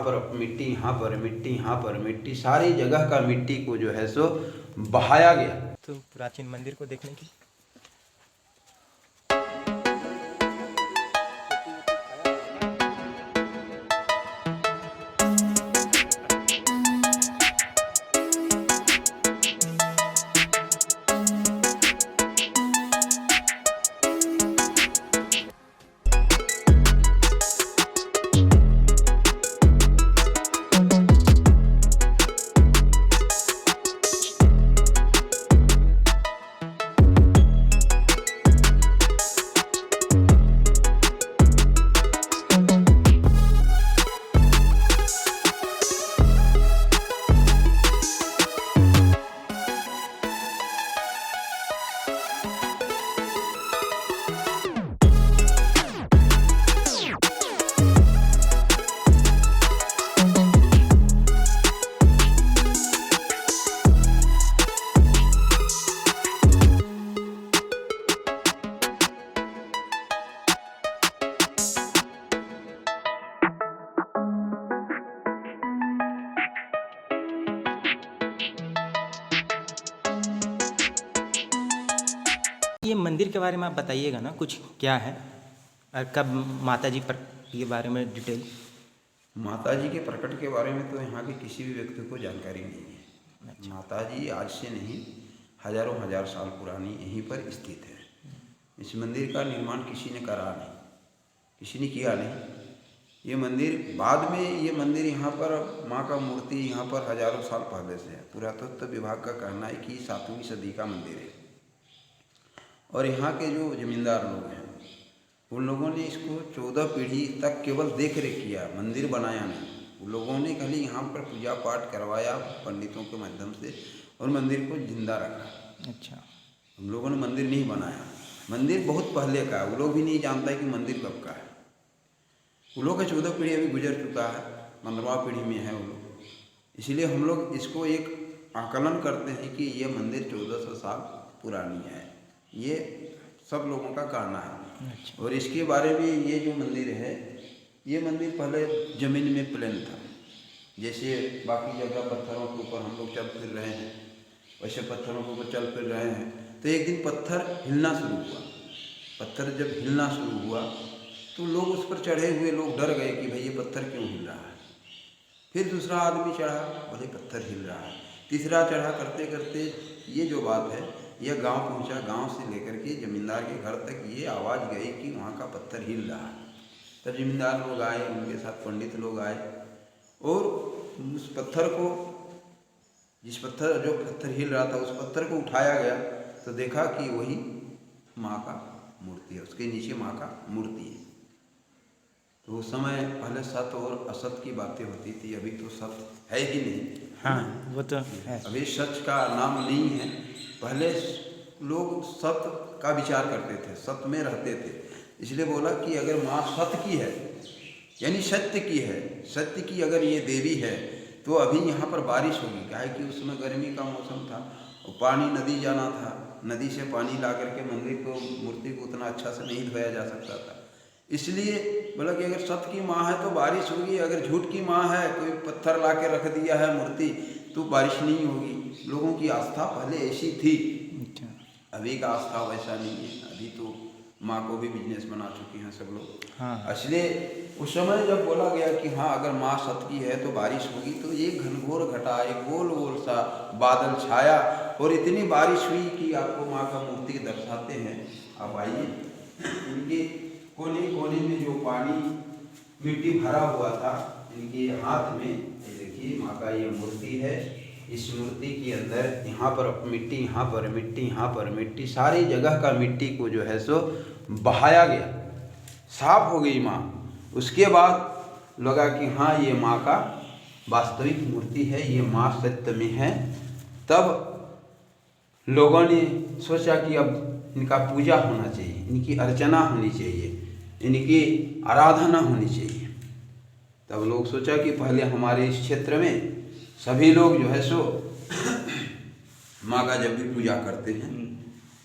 पर मिट्टी, यहाँ पर मिट्टी, यहाँ पर मिट्टी, सारी जगह का मिट्टी को जो है सो बहाया गया। तो प्राचीन मंदिर को देखने की ये मंदिर के बारे में आप बताइएगा ना, कुछ क्या है और कब माता जी पर के बारे में डिटेल। माता जी के प्रकट के बारे में तो यहाँ के किसी भी व्यक्ति को जानकारी नहीं है। अच्छा। माता जी आज से नहीं, हजारों हजार साल पुरानी यहीं पर स्थित है। इस मंदिर का निर्माण किसी ने करा नहीं, किसी ने किया नहीं। ये मंदिर बाद में, ये मंदिर यहाँ पर माँ का मूर्ति यहाँ पर हजारों साल पहले से है। पुरातत्व विभाग का कहना है कि 7वीं सदी का मंदिर है। और यहाँ के जो जमींदार लोग हैं उन लोगों ने इसको 14 पीढ़ी तक केवल देख रेख किया, मंदिर बनाया नहीं। उन लोगों ने खाली यहाँ पर पूजा पाठ करवाया पंडितों के माध्यम से और मंदिर को जिंदा रखा। अच्छा। हम लोगों ने मंदिर नहीं बनाया। मंदिर बहुत पहले का है, वो लोग भी नहीं जानता कि मंदिर कब का है। वो लोग का 14 पीढ़ी अभी गुजर चुका है, 15वां पीढ़ी में है वो लोग। इसलिए हम लोग इसको एक आकलन करते हैं कि ये मंदिर 1400 साल पुरानी है। ये सब लोगों का कहना है। अच्छा। और इसके बारे में ये जो मंदिर है, ये मंदिर पहले ज़मीन में प्लेन था। जैसे बाकी जगह पत्थरों के ऊपर हम लोग चल फिर रहे हैं, वैसे पत्थरों के ऊपर चल फिर रहे हैं। तो एक दिन पत्थर हिलना शुरू हुआ। पत्थर जब हिलना शुरू हुआ तो लोग उस पर चढ़े हुए लोग डर गए कि भाई ये पत्थर क्यों हिल रहा है। फिर दूसरा आदमी चढ़ा, बोले पत्थर हिल रहा है। तीसरा चढ़ा, करते करते ये जो बात है यह गांव पहुंचा। गांव से लेकर के जमींदार के घर तक ये आवाज़ गई कि वहाँ का पत्थर हिल रहा है। तब जमींदार लोग आए, उनके साथ पंडित लोग आए और उस पत्थर को, जो पत्थर हिल रहा था उस पत्थर को उठाया गया तो देखा कि वही माँ का मूर्ति है, उसके नीचे माँ का मूर्ति है। तो उस समय पहले सत और असत की बातें होती थी, अभी तो सत है ही नहीं। हाँ, वो तो है। अभी सच का नाम नहीं है। पहले लोग सत्य का विचार करते थे, सत्य में रहते थे। इसलिए बोला कि अगर माँ सत्य की है, यानी सत्य की है, सत्य की अगर ये देवी है तो अभी यहाँ पर बारिश होगी। क्या है कि उस समय गर्मी का मौसम था और पानी नदी जाना था, नदी से पानी ला करके मंदिर को, मूर्ति को उतना अच्छा से नहीं धोया जा सकता था। इसलिए बोला कि अगर सत्य की माँ है तो बारिश होगी। अगर झूठ की माँ है, कोई पत्थर ला के रख दिया है मूर्ति, तो बारिश नहीं होगी। लोगों की आस्था पहले ऐसी थी। अच्छा। अभी का आस्था वैसा नहीं है। अभी तो माँ को भी बिजनेस बना चुके हैं सब लोग। हाँ। इसलिए उस समय जब बोला गया कि हाँ अगर माँ सत्य की है तो बारिश होगी, तो एक घनघोर घटा, एक गोल गोल सा बादल छाया और इतनी बारिश हुई कि आपको माँ का मूर्ति दर्शाते हैं। आप आइए, इनके कोने कोने में जो पानी मिट्टी भरा हुआ था, इनके हाथ में ये देखिए माँ का ये मूर्ति है। इस मूर्ति के अंदर यहाँ पर मिट्टी, यहाँ पर मिट्टी, यहाँ पर मिट्टी, सारी जगह का मिट्टी को जो है सो बहाया गया, साफ हो गई माँ। उसके बाद लगा कि हाँ ये माँ का वास्तविक मूर्ति है, ये माँ सत्य में है। तब लोगों ने सोचा कि अब इनका पूजा होना चाहिए, इनकी अर्चना होनी चाहिए, इनकी आराधना होनी चाहिए। तब लोग सोचा कि पहले हमारे इस क्षेत्र में सभी लोग जो है सो माँ का जब भी पूजा करते हैं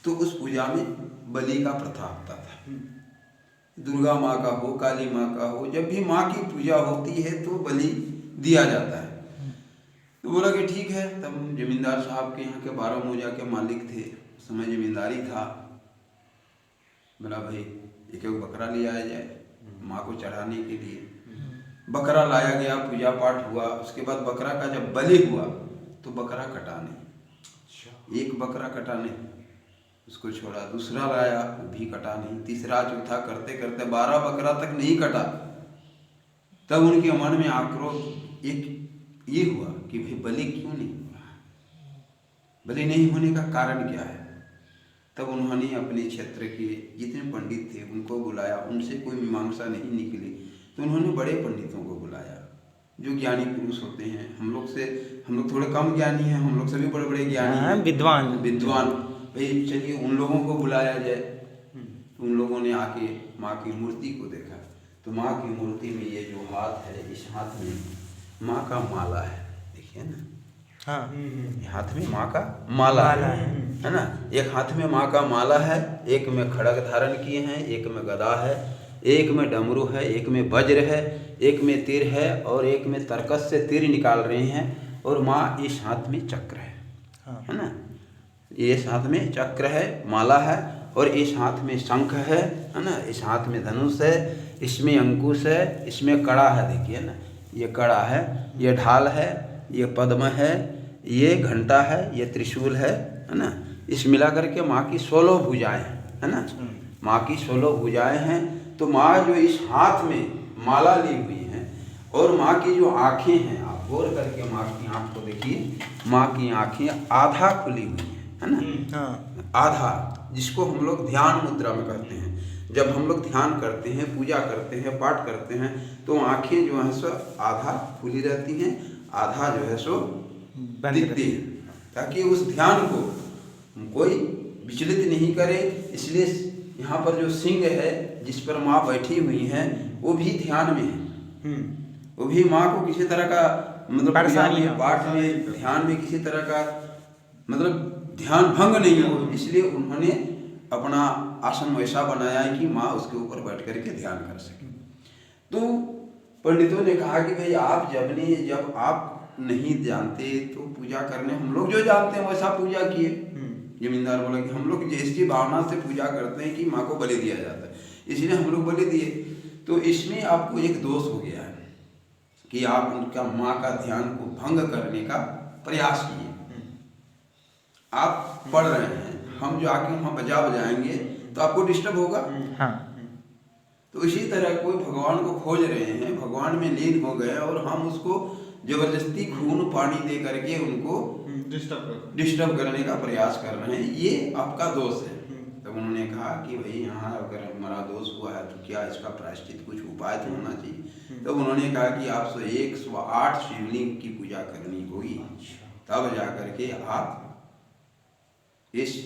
तो उस पूजा में बलि का प्रथा होता था। दुर्गा माँ का हो, काली माँ का हो, जब भी माँ की पूजा होती है तो बलि दिया जाता है। तो बोला कि ठीक है। तब जमींदार साहब के यहाँ के 12 मौजा के मालिक थे, उस समय जमींदारी था। बोला भाई एक एक बकरा ले आया जाए माँ को चढ़ाने के लिए। बकरा लाया गया, पूजा पाठ हुआ। उसके बाद बकरा का जब बलि हुआ तो बकरा कटा नहीं, एक बकरा कटा नहीं, उसको छोड़ा। दूसरा लाया, वो भी कटा नहीं। तीसरा चौथा करते करते 12 बकरा तक नहीं कटा। तब उनके मन में आक्रोश एक ये हुआ कि भाई बलि क्यों नहीं हुआ, बलि नहीं होने का कारण क्या है। तब उन्होंने अपने क्षेत्र के जितने पंडित थे उनको बुलाया, उनसे कोई मीमांसा नहीं निकली तो उन्होंने बड़े पंडितों को बुलाया जो ज्ञानी पुरुष होते हैं। हम लोग थोड़े कम ज्ञानी हैं, हम लोग सभी बड़े बड़े ज्ञानी हैं, विद्वान। भाई चलिए उन लोगों को बुलाया जाए। तो उन लोगों ने आके माँ की मूर्ति को देखा तो माँ की मूर्ति में ये जो हाथ है, इस हाथ में माँ का माला है, देखिए ना। हाँ, हाथ में माँ का माला है ना। एक हाथ में माँ का माला है, एक में खड़ग धारण किए हैं, एक में गदा है, एक में डमरू है, एक में वज्र है, एक में तीर है और एक में तरकस से तीर निकाल रहे हैं। और माँ इस हाथ में चक्र है ना। इस हाथ में चक्र है, माला है, और इस हाथ में शंख है ना। इस हाथ में धनुष है, इसमें अंकुश है, इसमें कड़ा है, देखिए ना। ये कड़ा है, ये ढाल है, ये पद्म है, ये घंटा है, ये त्रिशूल है ना। इस मिला करके माँ की 16 भुजाएं है ना। माँ की 16 भुजाएं हैं। तो माँ जो इस हाथ में माला ली हुई है और माँ की जो आँखें हैं, आप गौर करके माँ की आँख को देखिए, माँ की आँखें आधा खुली हुई है ना। आधा, जिसको हम लोग ध्यान मुद्रा में करते हैं। जब हम लोग ध्यान करते हैं, पूजा करते हैं, पाठ करते हैं तो आँखें जो है सो आधा खुली रहती हैं, आधा जो है सो दिखती है, ताकि उस ध्यान को कोई विचलित नहीं करे। इसलिए यहाँ पर जो सिंह है जिस पर माँ बैठी हुई है वो भी ध्यान में है। वो भी माँ को किसी तरह का मतलब पाठ में ध्यान में किसी तरह का मतलब ध्यान भंग नहीं हो, इसलिए उन्होंने अपना आसन वैसा बनाया है कि माँ उसके ऊपर बैठ करके ध्यान कर सके। तो पंडितों ने कहा कि भाई आप जब आप नहीं जानते तो पूजा करने, हम लोग जो जानते हैं वैसा पूजा किए। जमींदार बोला कि हम लोग जैसी भावना से पूजा करते हैं कि माँ को बलि दिया जाता है, इसलिए हम लोग बलि दिए। तो इसमें आपको एक दोष हो गया है कि आप उनका माँ का ध्यान को भंग करने का प्रयास किए। आप पढ़ रहे हैं, हम जो आके वहाँ बजाएंगे तो आपको डिस्टर्ब होगा। तो इसी तरह कोई भगवान को खोज रहे हैं, भगवान में लीन हो गए और हम उसको जबरदस्ती खून पानी दे करके उनको डिस्टर्ब करने का प्रयास कर रहे हैं, ये आपका दोष है। तब उन्होंने कहा कि भाई यहाँ अगर हमारा दोष हुआ है तो क्या इसका प्रायश्चित कुछ उपाय तो होना चाहिए। तब उन्होंने कहा कि आप 108 शिवलिंग की पूजा करनी होगी, तब जा करके आप इस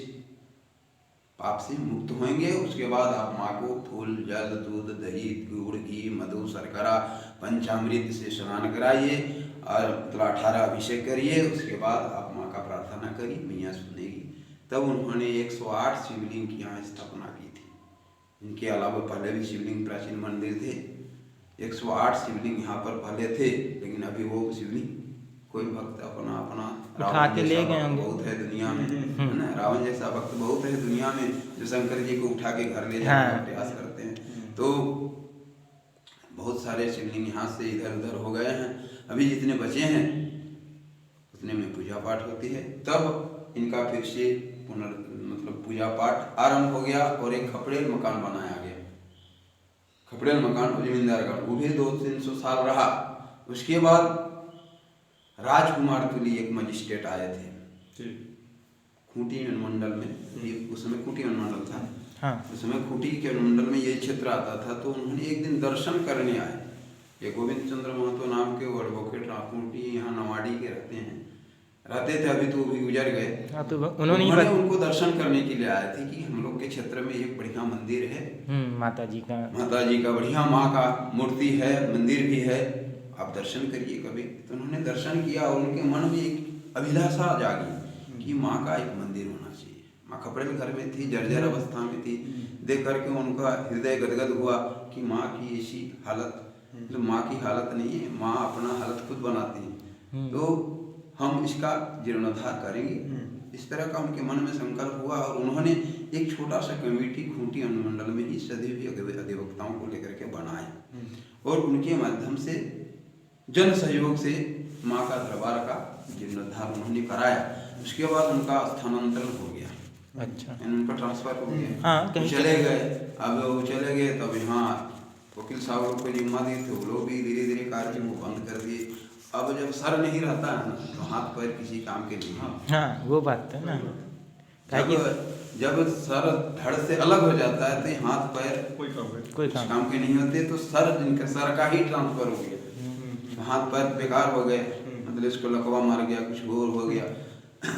पाप से मुक्त होंगे। उसके बाद आप माँ को फूल, जल, दूध, दही, गुड़, घी, मधु, शर्करा, पंचामृत से स्नान कराइए और 18 अभिषेक करिए। उसके बाद आप माँ का प्रार्थना करिए, मैया सुनेगी। तब उन्होंने 108 शिवलिंग की यहाँ स्थापना की थी। इनके अलावा पहले भी शिवलिंग प्राचीन मंदिर थे, 108 शिवलिंग यहाँ पर पहले थे, लेकिन अभी वो शिवलिंग कोई भक्त अपना उठा के ले गए होंगे। बहुत है दुनिया में है ना, रावण जैसा भक्त बहुत है दुनिया में जो शंकर जी को उठा के घर ले जाने का प्रयास करते हैं। तो बहुत सारे शिवलिंग यहाँ से इधर उधर हो गए हैं, अभी जितने बचे हैं उतने में पूजा पाठ होती है। तब इनका फिर से मतलब पूजा पाठ आरंभ हो गया और एक खपड़ेल मकान बनाया गया। खपड़ेल मकान जमींदार का, वो भी 200-300 साल रहा। उसके बाद राजकुमार तुली एक मजिस्ट्रेट आए थे खूंटी अनुमंडल में, उस समय खूंटी अनुमंडल था। उस समय खूंटी के अनुमंडल में ये क्षेत्र आता था। तो उन्होंने एक दिन दर्शन करने आए। ये गोविंद चंद्र महतो नाम के एडवोकेट खूंटी यहाँ नवाड़ी के रहते थे, अभी तो भी गुजर गए। तो उन्होंने उनको दर्शन करने के लिए आए थे कि हम लोग के क्षेत्र में एक बढ़िया मंदिर है, माता जी का बढ़िया माँ का मूर्ति है, मंदिर भी है, आप दर्शन करिए कभी। तो उन्होंने दर्शन किया और उनके मन में एक अभिलाषा जागी कि माँ का एक मंदिर होना चाहिए। माँ खपड़ेल घर में थी, जर्जर अवस्था में थी, देख करके उनका हृदय गदगद हुआ कि माँ की ऐसी हालत, मतलब माँ की हालत नहीं है, माँ अपना हालत खुद बनाती है, तो हम इसका जीर्णोद्धार करेंगे। इस तरह का उनके मन में संकल्प हुआ और उन्होंने एक छोटा सा कमेटी खूंटी अनुमंडल में ही सदैवी अधिवक्ताओं को लेकर के बनाया और उनके माध्यम से जन सहयोग से माँ का दरबार का जीर्णोद्धार उन्होंने कराया। उसके बाद उनका स्थानांतरण हो गया, अच्छा, उनका ट्रांसफर हो गया। हाँ, कहीं चले गए। अब वो चले गए तब यहाँ वकील साहब लोग को जिम्मा दी थे, वो लोग भी धीरे धीरे कार्य को बंद कर दिए। अब जब सर नहीं रहता है ना तो हाथ पैर किसी काम के नहीं। हाँ, वो बात है ना, जब सर धड़ से अलग हो जाता है तो हाथ पैर कोई काम के नहीं होते, तो सर का ही ट्रांसफर हो गया, तो हाथ पैर बेकार हो गए, मतलब इसको लकवा मार गया, कुछ और हो गया।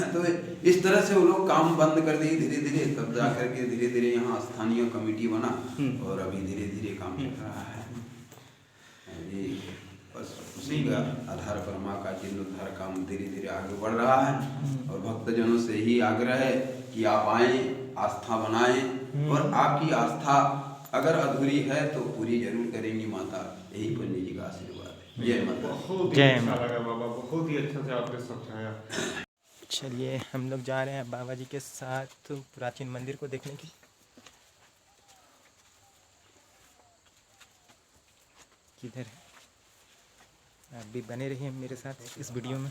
तो इस तरह से वो लोग काम बंद कर दिए धीरे धीरे, तब जा करके धीरे धीरे यहाँ स्थानीय कमेटी बना और अभी धीरे धीरे काम चल रहा है। अभी बस उसी का आधार पर माँ का जीर्णोद्धार काम धीरे धीरे आगे बढ़ रहा है और भक्तजनों से ही आग्रह है कि आप आएं, आस्था बनाएं और आपकी आस्था अगर अधूरी है तो पूरी जरूर करेंगी माता, यही पंडित जी का आशीर्वाद है। जय माता। बहुत ही अच्छा लगा बाबा, बहुत ही अच्छा से आपने समझाया। चलिए हम लोग जा रहे हैं बाबा जी के साथ प्राचीन मंदिर को देखने की। किधर है, आप भी बने रहिए मेरे साथ इस वीडियो में।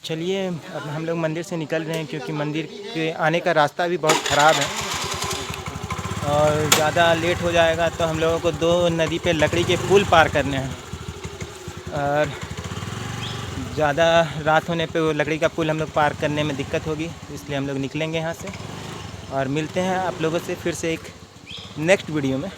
चलिए अब हम लोग मंदिर से निकल रहे हैं क्योंकि मंदिर के आने का रास्ता भी बहुत ख़राब है और ज़्यादा लेट हो जाएगा तो हम लोगों को 2 नदी पे लकड़ी के पुल पार करने हैं और ज़्यादा रात होने पे वो लकड़ी का पुल हम लोग पार करने में दिक्कत होगी, इसलिए हम लोग निकलेंगे यहाँ से और मिलते हैं आप लोगों से फिर से एक नेक्स्ट वीडियो में।